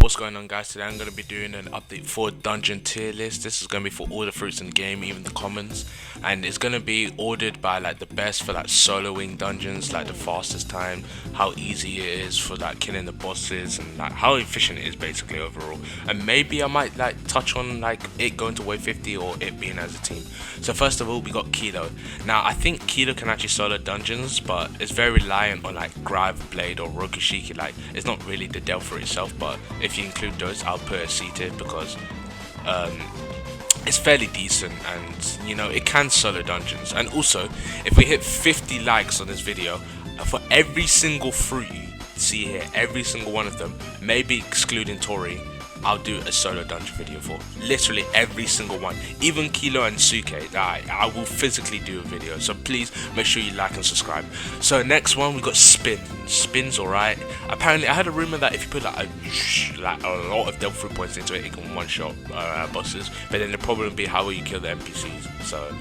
What's going on, guys? Today I'm going to be doing an update for dungeon tier list. This is going to be for all the fruits in the game, even the commons, and it's going to be ordered by like the best for like soloing dungeons, like the fastest time, how easy it is for like killing the bosses, and like how efficient it is basically overall. And maybe I might like touch on like it going to wave 50 or it being as a team. So first of all, we got Kilo. Now I think Kilo can actually solo dungeons, but it's very reliant on like Grav Blade or Rokushiki. Like it's not really the Delph for itself, but if you include those, I'll put a C tier because it's fairly decent, and you know it can solo dungeons. And also, if we hit 50 likes on this video, for every single fruit you see here, every single one of them, maybe excluding Tori, I'll do a solo dungeon video for literally every single one, even Kilo and Suke. I will physically do a video, so please make sure you like and subscribe. So next one, we got Spin. Spin's alright. Apparently I had a rumor that if you put like a lot of Delph fruit points into it, it can one shot bosses, but then the problem would be how will you kill the NPCs. So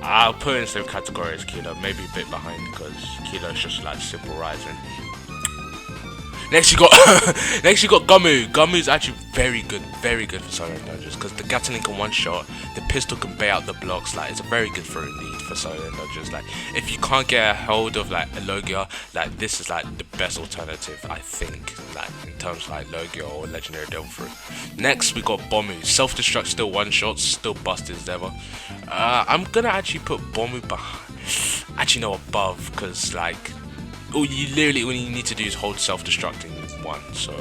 I'll put it in the same category as Kilo, maybe a bit behind because Kilo's just like simple rising. Next you got Gumu. Gumu's actually very good for solo dungeons because the Gatling can one shot, the pistol can bait out the blocks. Like it's a very good fruit indeed for solo dungeons. Like if you can't get a hold of like a Logia, like this is like the best alternative I think, like in terms of like Logia or legendary Delph fruit. Next we got Bomu. Self-Destruct still one shots, still busted as ever. I'm gonna actually put Bomu behind, actually no, above, because like all you need to do is hold self-destructing one. So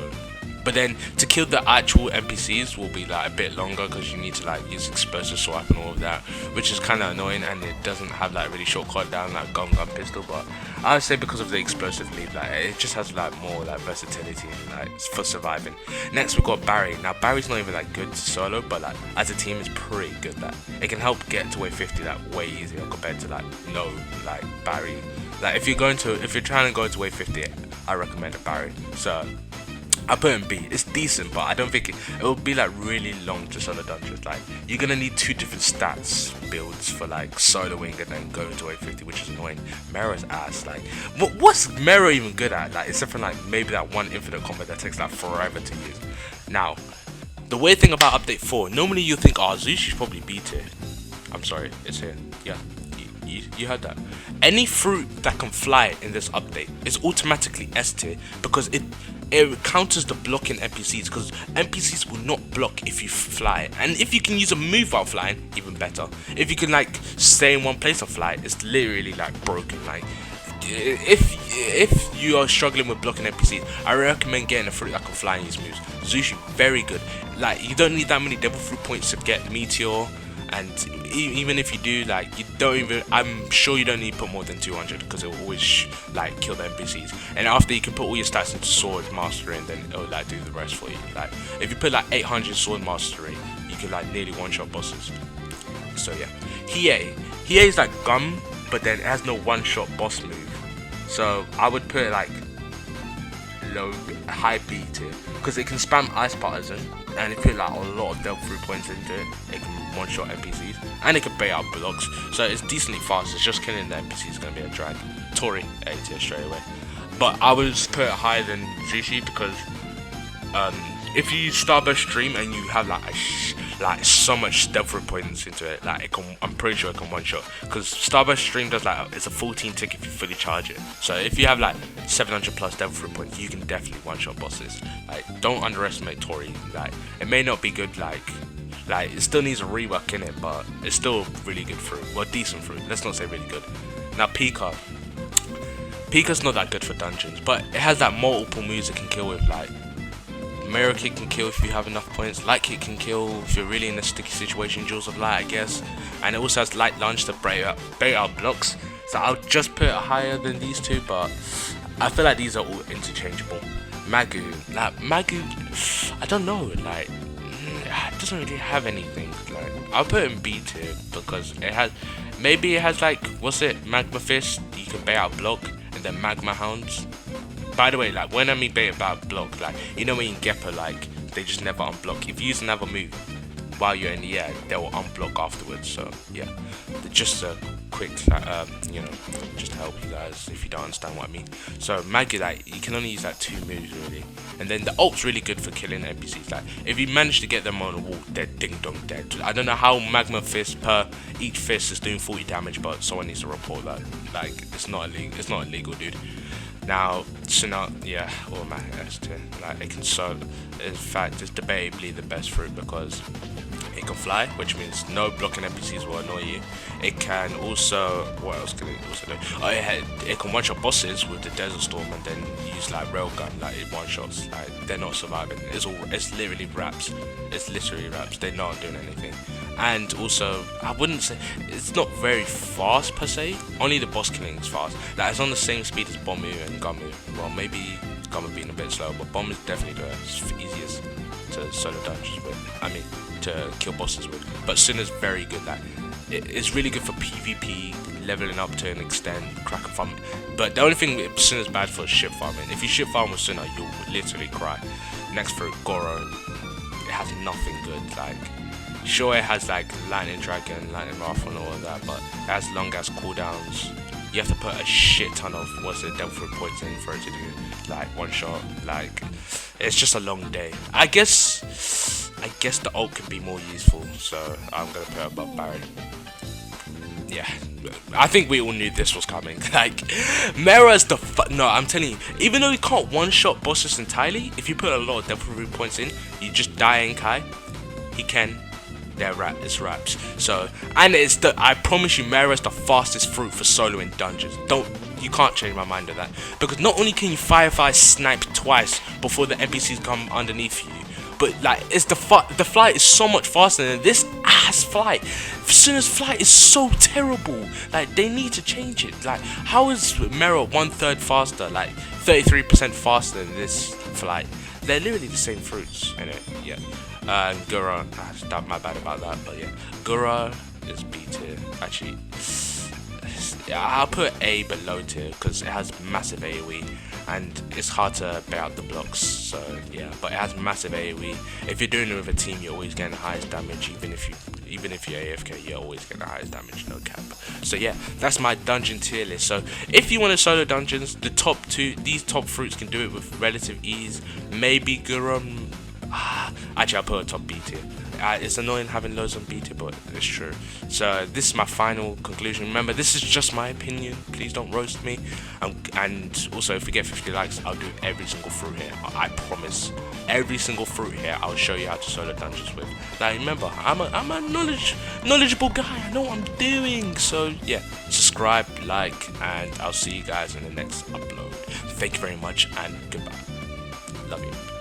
but then to kill the actual NPCs will be like a bit longer because you need to like use explosive swap and all of that, which is kind of annoying, and it doesn't have like really short cooldown like gun pistol. But I would say because of the explosive lead, like it just has like more like versatility and like for surviving. Next we got Barry. Now Barry's not even like good solo, but like as a team it's pretty good. Like it can help get to wave 50 like way easier compared to like no like Barry. Like if you're trying to go to wave 50, I recommend a Barry. So I put in B. It's decent, but I don't think it will be like really long to solo dungeons. Like you're gonna need two different stats builds for like soloing and then going to wave 50, which is annoying. Mero's ass. Like what's Mero even good at? Like except for like maybe that one infinite combo that takes like forever to use. Now, the weird thing about update 4, normally you think, oh, Zushi's probably B tier. I'm sorry, it's here. Yeah. You heard that. Any fruit that can fly in this update is automatically S tier because it counters the blocking NPCs, because NPCs will not block if you fly, and if you can use a move while flying, even better. If you can like stay in one place and fly, it's literally like broken. Like if you are struggling with blocking NPCs, I recommend getting a fruit that can fly and use moves. Zushi, very good. Like you don't need that many devil fruit points to get Meteor. And even if you do, like you don't even, I'm sure you don't need to put more than 200 because it will always like kill the NPCs. And after you can put all your stats into sword mastery, and then it'll like do the rest for you. Like if you put like 800 sword mastery, you can like nearly one shot bosses. So yeah, Hiei is like Gum, but then it has no one shot boss move. So I would put it like high B tier because it can spam Ice Partisan, and if you put like a lot of Delph fruit points into it, it can one shot NPCs, and it can bait out blocks, so it's decently fast. It's just killing the NPCs is gonna be a drag. Tori, A tier straight away. But I would just put it higher than Zushi because if you Starburst Stream and you have like so much Delph fruit points into it, like I'm pretty sure it can one shot, because Starburst Stream does like it's a 14 tick if you fully charge it. So if you have like 700 plus Delph fruit points, you can definitely one shot bosses. Like don't underestimate Tori. Like it may not be good, like it still needs a rework in it, but it's still really good fruit. Well, decent fruit. Let's not say really good. Now Pika. Pika's not that good for dungeons, but it has that multiple moves it can kill with. Like Mirror Kick can kill if you have enough points. Light Kick can kill if you're really in a sticky situation. Jewels of Light, I guess. And it also has Light Lunge to bait out blocks. So I'll just put it higher than these two, but I feel like these are all interchangeable. Magu. Like Magu, I don't know. Like it doesn't really have anything. Like I'll put it in B tier because it has, maybe it has like, what's it, Magma Fist, you can bait out block, and then Magma Hounds. By the way, like when I mean bait out block, like you know when in Geppa, like they just never unblock. If you use another move, while you're in the air, they will unblock afterwards. So yeah, just a quick, you know, just to help you guys if you don't understand what I mean. So Maggie, like, you can only use like 2 moves really, and then the ult's really good for killing NPCs. Like, if you manage to get them on a wall, they're ding dong dead. I don't know how magma fist per each fist is doing 40 damage, but someone needs to report that. Like, it's not illegal. It's not illegal, dude. Now, yeah, automatic S tier. Like, it can solo. In fact, it's debatably the best fruit because it can fly, which means no blocking NPCs will annoy you. It can also, what else can it also do? Oh, it can one-shot bosses with the Desert Storm and then use like railgun, like it one-shots. Like, they're not surviving. It's literally wraps. It's literally wraps. They're not doing anything. And also, I wouldn't say it's not very fast per se. Only the boss killing is fast. Like, it's on the same speed as Bombu and Gamu. Well, maybe Gamu being a bit slower, but Bomb is definitely the easiest to solo dungeons with. I mean, to kill bosses with. But Sunna's very good. Like, it's really good for PvP, leveling up to an extent, crack and farm. But the only thing Sunna's bad for is ship farming. If you ship farm with Sunna, you'll literally cry. Next for Goro, it has nothing good. Like, sure, it has like Lightning Dragon, Lightning Wrath and all of that, but it has long as cooldowns. You have to put a shit ton of Devil Fruit points in for it to do like one shot. Like, it's just a long day. I guess the ult can be more useful, so I'm gonna put it above Barry. Yeah, I think we all knew this was coming. Like, Mera's no, I'm telling you, even though you can't one-shot bosses entirely, if you put a lot of Devil Fruit points in, you just die in Kai. He can. It's wraps. So, and I promise you, Mera's the fastest fruit for soloing dungeons. You can't change my mind on that, because not only can you Firefly snipe twice before the NPCs come underneath you, but like, it's the flight is so much faster than this ass flight. Sunna's flight is so terrible. Like, they need to change it. Like, how is Mera 1/3 faster? Like, 33% faster than this flight. They're literally the same fruits. Anyway, yeah. Goro, my bad about that, but yeah, Goro is B tier. Actually, I'll put A below tier because it has massive AoE and it's hard to bait out the blocks. So yeah, but it has massive AoE. If you're doing it with a team, you're always getting the highest damage. Even if you're AFK, you're always getting the highest damage, no cap. So yeah, that's my dungeon tier list. So if you want to solo dungeons, these top fruits can do it with relative ease. Maybe Goro. Actually, I'll put a top B tier. It's annoying having loads on B tier, but it's true. So this is my final conclusion. Remember, this is just my opinion. Please don't roast me. And also, if we get 50 likes, I'll do every single fruit here. I promise. Every single fruit here, I'll show you how to solo dungeons with. Like, remember, I'm a knowledgeable guy. I know what I'm doing. So yeah, subscribe, like, and I'll see you guys in the next upload. Thank you very much, and goodbye. Love you.